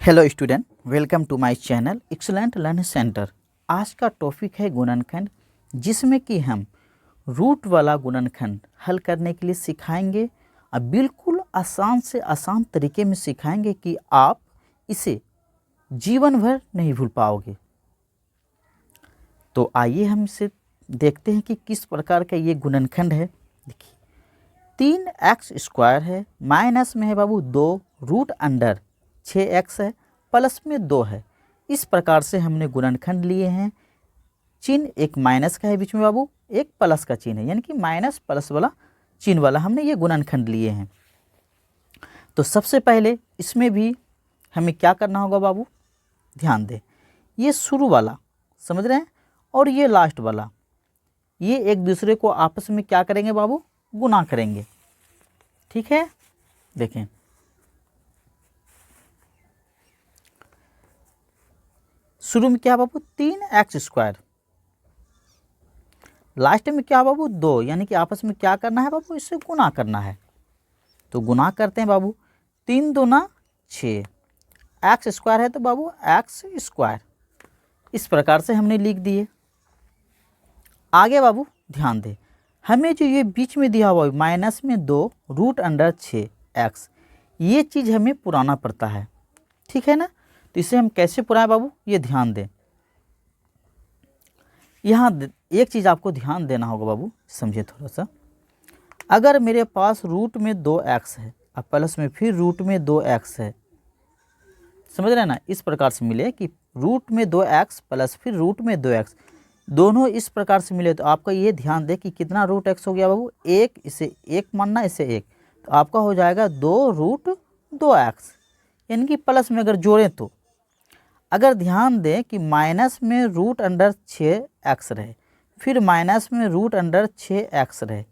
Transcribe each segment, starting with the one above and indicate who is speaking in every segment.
Speaker 1: Hello student, welcome to my channel Excellent Learning Centre. आज का topic है गुणनखंड, जिसमें कि हम रूट वाला गुणनखंड हल करने के लिए सिखाएंगे और बिल्कुल आसान से आसान तरीके में सिखाएंगे कि आप इसे जीवन भर नहीं भूल पाओगे। तो आइए हम इसे देखते हैं कि किस प्रकार का ये गुणनखंड है। देखिए, 3x² है, माइनस में है बाबू 2, रूट अंडर 6x है, प्लस में 2 है। इस प्रकार से हमने गुणनखंड लिए हैं। चिन्ह एक माइनस का है बीच में बाबू, एक प्लस का चिन्ह है, यानी कि माइनस प्लस वाला चिन्ह वाला हमने ये गुणनखंड लिए हैं। तो सबसे पहले इसमें भी हमें क्या करना होगा बाबू, ध्यान दें। ये शुरू वाला समझ रहे हैं और ये लास्ट वाला, ये एक दूसरे को आपस में क्या करेंगे बाबू, गुना करेंगे। ठीक है, देखें शुरू में क्या बाबू 3x², लास्ट में क्या बाबू 2, यानी कि आपस में क्या करना है बाबू, इससे गुना करना है। तो गुना करते हैं बाबू, 3 दूना 6, x² है तो बाबू x²। इस प्रकार से हमने लिख दिए। आगे बाबू ध्यान दें, हमें जो ये बीच में दिया हुआ माइनस में 2 रूट अंडर 6x, ये चीज़ हमें पुराना पड़ता है। ठीक है ना, तो इसे हम कैसे पुराएं बाबू, ये ध्यान दें। यहाँ एक चीज़ आपको ध्यान देना होगा बाबू, समझे थोड़ा सा। अगर मेरे पास रूट में 2x है और प्लस में फिर रूट में 2x है, समझ रहे हैं ना, इस प्रकार से मिले कि रूट में 2x प्लस फिर रूट में 2x, दोनों इस प्रकार से मिले, तो आपका ये ध्यान दे कि कितना रूट x हो गया बाबू, एक, इसे एक मानना, इसे एक, तो आपका हो जाएगा 2 रूट 2x, यानी कि प्लस में अगर जोड़ें तो। अगर ध्यान दें कि माइनस में रूट अंडर 6x रहे, फिर माइनस में रूट अंडर 6x रहे,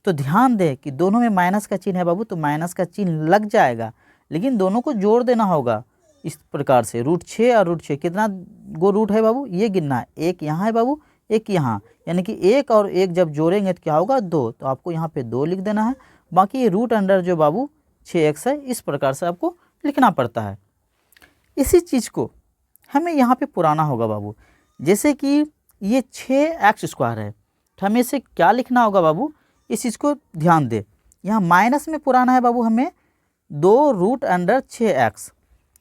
Speaker 1: तो ध्यान दें कि दोनों में माइनस का चिन्ह है बाबू, तो माइनस का चिन्ह लग जाएगा, लेकिन दोनों को जोड़ देना होगा। इस प्रकार से रूट 6 और रूट 6 कितना गो रूट है बाबू, ये गिनना है, एक यहाँ है बाबू, एक यहाँ, यानी कि एक और एक जब जोड़ेंगे तो क्या होगा 2, तो आपको यहाँ पे 2 लिख देना है। बाकी ये रूट अंडर जो बाबू 6x है, इस प्रकार से आपको लिखना पड़ता है। इसी चीज़ को हमें यहाँ पे पुराना होगा बाबू, जैसे कि ये 6x² है, तो हमें इसे क्या लिखना होगा बाबू, इस चीज़ को ध्यान दे। यहाँ माइनस में पुराना है बाबू हमें 2 रूट अंडर 6x,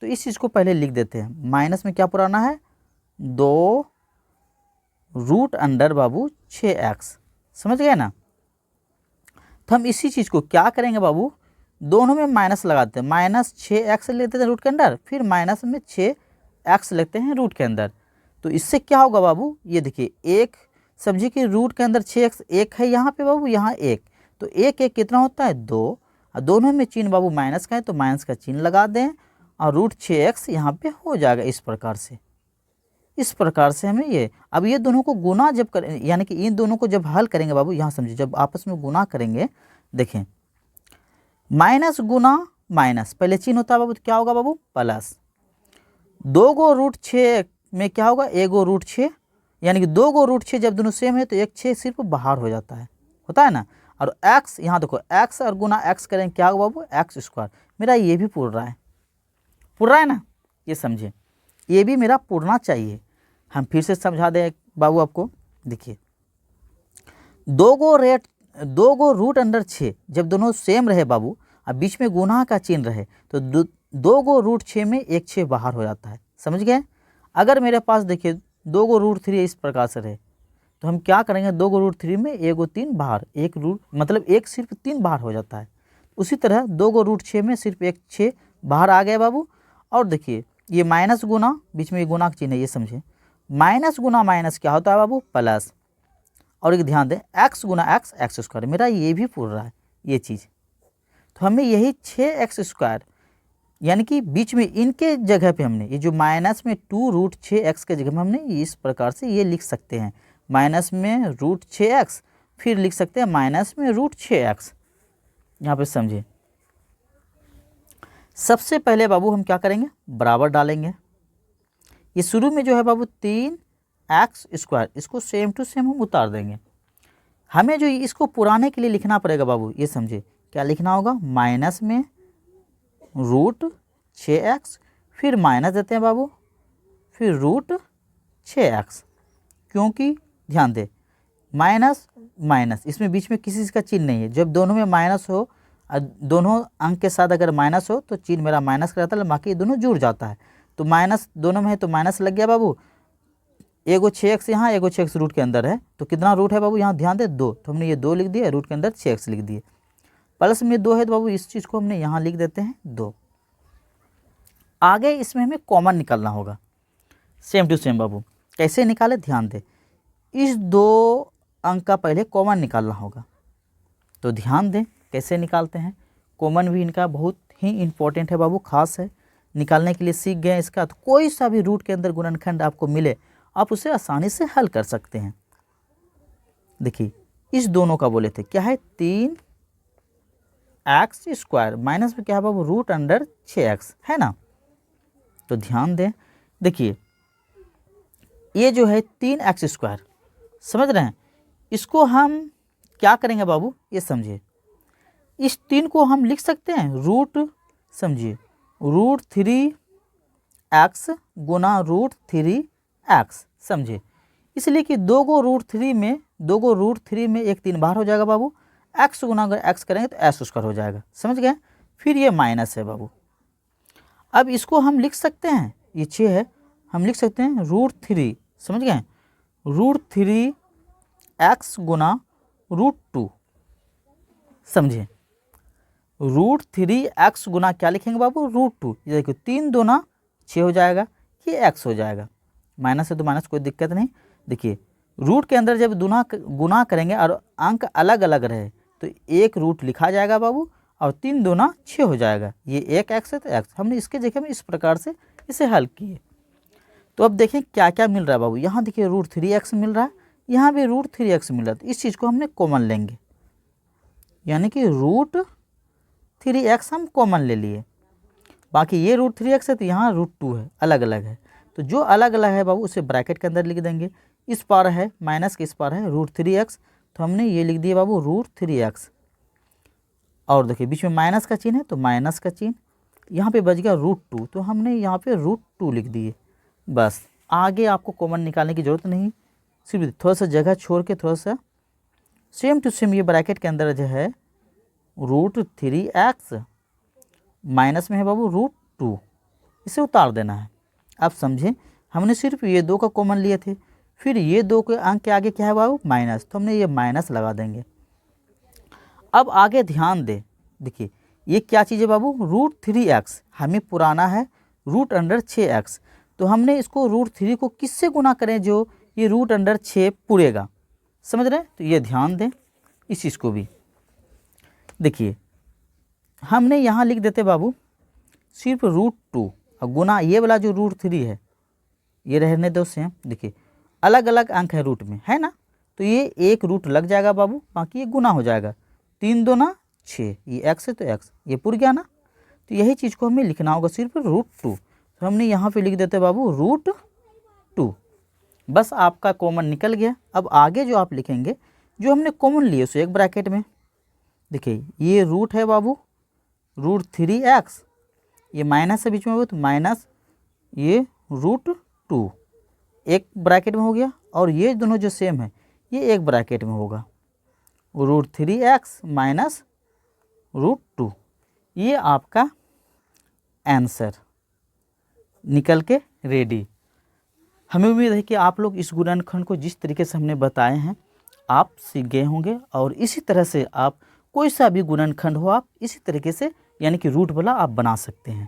Speaker 1: तो इस चीज़ को पहले लिख देते हैं। माइनस में क्या पुराना है, 2 रूट अंडर बाबू 6x, समझ गए ना। तो हम इसी चीज़ को क्या करेंगे बाबू, दोनों में माइनस लगाते हैं, माइनस 6x लेते हैं रूट के अंदर, फिर माइनस में 6x लेते हैं रूट के अंदर। तो इससे क्या होगा बाबू, ये देखिए, एक समझिए कि रूट के अंदर 6x एक है यहाँ पे बाबू, यहाँ एक, तो एक एक कितना होता है 2, और दोनों में चिन्ह बाबू माइनस का है, तो माइनस का चिन्ह लगा दें और रूट 6x यहाँ पे हो जाएगा। इस प्रकार से, इस प्रकार से हमें ये, अब ये दोनों को गुना जब करें, यानी कि इन दोनों को जब हल करेंगे बाबू, यहाँ समझिए जब आपस में गुना करेंगे, देखें माइनस गुना माइनस, पहले चिन्ह होता है बाबू, तो क्या होगा बाबू प्लस, 2 गो रूट 6 में क्या होगा, 1 गो रूट 6, यानी कि 2 गो रूट 6 जब दोनों सेम है तो एक 6 सिर्फ बाहर हो जाता है, होता है ना। और x, यहाँ देखो x और गुना x करेंगे, क्या होगा बाबू x²। मेरा ये भी पुर रहा है, पुर रहा है ना, ये समझे, ये भी मेरा पुरना चाहिए। हम फिर से समझा दें बाबू आपको, देखिए 2 गो रूट अंडर 6 जब दोनों सेम रहे बाबू और बीच में गुना का चिन्ह रहे, तो 2 गो रूट 6 में एक 6 बाहर हो जाता है, समझ गए। अगर मेरे पास देखिए 2 गो रूट 3 इस प्रकार से रहे, तो हम क्या करेंगे, 2 गो रूट 3 में 1 गो 3 बाहर, एक रूट मतलब एक सिर्फ 3 बाहर हो जाता है। उसी तरह 2 गो रूट 6 में सिर्फ एक 6 बाहर आ गए बाबू। और देखिए ये माइनस गुना, बीच में ये गुना का चिन्ह है, ये समझे, माइनस गुना माइनस क्या होता है बाबू प्लस। और एक ध्यान दें, x गुना x² मेरा ये भी पूर रहा है ये चीज़, तो हमें यही 6x², यानी कि बीच में इनके जगह पे हमने ये जो माइनस में 2 रूट 6x के जगह में हमने इस प्रकार से ये लिख सकते हैं, माइनस में रूट 6x, फिर लिख सकते हैं माइनस में रूट 6x। यहाँ पे समझिए, सबसे पहले बाबू हम क्या करेंगे, बराबर डालेंगे। ये शुरू में जो है बाबू 3x², इसको सेम टू सेम हम उतार देंगे। हमें जो इसको पुराने के लिए लिखना पड़ेगा बाबू, ये समझे क्या लिखना होगा, माइनस में रूट 6x, फिर माइनस देते हैं बाबू, फिर रूट 6x, क्योंकि ध्यान दे माइनस माइनस इसमें बीच में किसी चीज़ का चिन्ह नहीं है। जब दोनों में माइनस हो, दोनों अंक के साथ अगर माइनस हो तो चिन्ह मेरा माइनस का रहता है, बाकी दोनों जुड़ जाता है। तो माइनस दोनों में है तो माइनस लग गया बाबू। एगो 6x यहाँ, एगो 6x रूट के अंदर है, तो कितना रूट है बाबू यहाँ ध्यान दे 2, तो हमने ये 2 लिख दिया, रूट के अंदर 6x लिख दिए। प्लस में 2 है तो बाबू इस चीज़ को हमने यहाँ लिख देते हैं 2। आगे इसमें हमें कॉमन निकालना होगा, सेम टू सेम बाबू। कैसे निकाले ध्यान दे, इस 2 अंक का पहले कॉमन निकालना होगा। तो ध्यान दें कैसे निकालते हैं। कॉमन भी इनका बहुत ही इम्पोर्टेंट है बाबू, खास है, निकालने के लिए सीख गए इसका। तो कोई सा भी रूट के अंदर गुणनखंड आपको मिले आप उसे आसानी से हल कर सकते हैं। देखिए इस दोनों का बोले थे क्या है 3x² माइनस में क्या है बाबू रूट अंडर 6x है ना। तो ध्यान दें, देखिए ये जो है 3x², समझ रहे हैं, इसको हम क्या करेंगे बाबू ये समझिए। इस 3 को हम लिख सकते हैं रूट, समझिए रूट 3x गुना रूट 3x, समझिए। इसलिए कि 2 को रूट 3 में एक 3 बाहर हो जाएगा बाबू, x गुना अगर x करेंगे तो s² हो जाएगा, समझ गए। फिर ये माइनस है बाबू। अब इसको हम लिख सकते हैं, ये 6 है, हम लिख सकते हैं रूट 3, समझ गए, रूट 3x गुना रूट 2, समझिए। रूट 3x गुना क्या लिखेंगे बाबू रूट 2, ये देखो 3 दूना 6 हो जाएगा, ये x हो जाएगा। माइनस है तो माइनस, कोई दिक्कत नहीं। देखिए रूट के अंदर जब गुना करेंगे और अंक अलग अलग रहे तो एक रूट लिखा जाएगा बाबू, और 3 दूना 6 हो जाएगा। ये एक x है तो x, हमने इसके जगह में इस प्रकार से इसे हल किए। तो अब देखें क्या क्या मिल रहा है बाबू। यहाँ देखिए रूट 3x मिल रहा है, यहाँ भी रूट 3x मिल रहा है, तो इस चीज़ को हमने कॉमन लेंगे, यानी कि रूट 3x हम कॉमन ले लिए। बाकी ये रूट 3x है तो यहाँ रूट 2 है, अलग अलग है, तो जो अलग अलग है बाबू उसे ब्रैकेट के अंदर लिख देंगे। इस पार है माइनस के इस पार है रूट 3x, तो हमने ये लिख दिया बाबू रूट 3x। और देखिए बीच में माइनस का चिन्ह है तो माइनस का चिन्ह, यहाँ पे बच गया रूट 2, तो हमने यहाँ पे रूट 2 लिख दिए। बस आगे आपको कॉमन निकालने की ज़रूरत नहीं, सिर्फ थोड़ा सा जगह छोड़ के थोड़ा सा सेम टू सेम ये ब्रैकेट के अंदर जो है रूट 3x माइनस में है बाबू रूट 2, इसे उतार देना है। आप समझें, हमने सिर्फ ये 2 का कॉमन लिए थे, फिर ये 2 के अंक के आगे क्या है बाबू माइनस, तो हमने ये माइनस लगा देंगे। अब आगे ध्यान दें, देखिए ये क्या चीज़ है बाबू रूट 3x, हमें पुराना है रूट अंडर 6x, तो हमने इसको रूट 3 को किससे गुना करें जो ये रूट अंडर 6 पूरेगा, समझ रहे हैं। तो ये ध्यान दें इस चीज़ को भी। देखिए हमने यहाँ लिख देते बाबू सिर्फ रूट 2 और गुना ये वाला जो रूट 3 है ये रहने दो सेम। देखिए अलग अलग अंक है रूट में, है ना, तो ये एक रूट लग जाएगा बाबू, बाकी ये गुना हो जाएगा। 3 दूना 6, ये x है तो x, ये पुर गया ना। तो यही चीज़ को हमें लिखना होगा सिर्फ रूट 2, तो हमने यहाँ पे लिख देते बाबू रूट 2। बस आपका कॉमन निकल गया। अब आगे जो आप लिखेंगे जो हमने कॉमन लिए उसे एक ब्रैकेट में, देखिए ये रूट है बाबू रूट 3x, ये माइनस है बीच में, तो माइनस ये रूट 2 एक ब्रैकेट में हो गया, और ये दोनों जो सेम है ये एक ब्रैकेट में होगा रूट 3x माइनस रूट 2। ये आपका आंसर निकल के रेडी। हमें उम्मीद है कि आप लोग इस गुणनखंड को जिस तरीके से हमने बताए हैं आप सीख गए होंगे, और इसी तरह से आप कोई सा भी गुणनखंड हो आप इसी तरीके से यानी कि रूट वाला आप बना सकते हैं।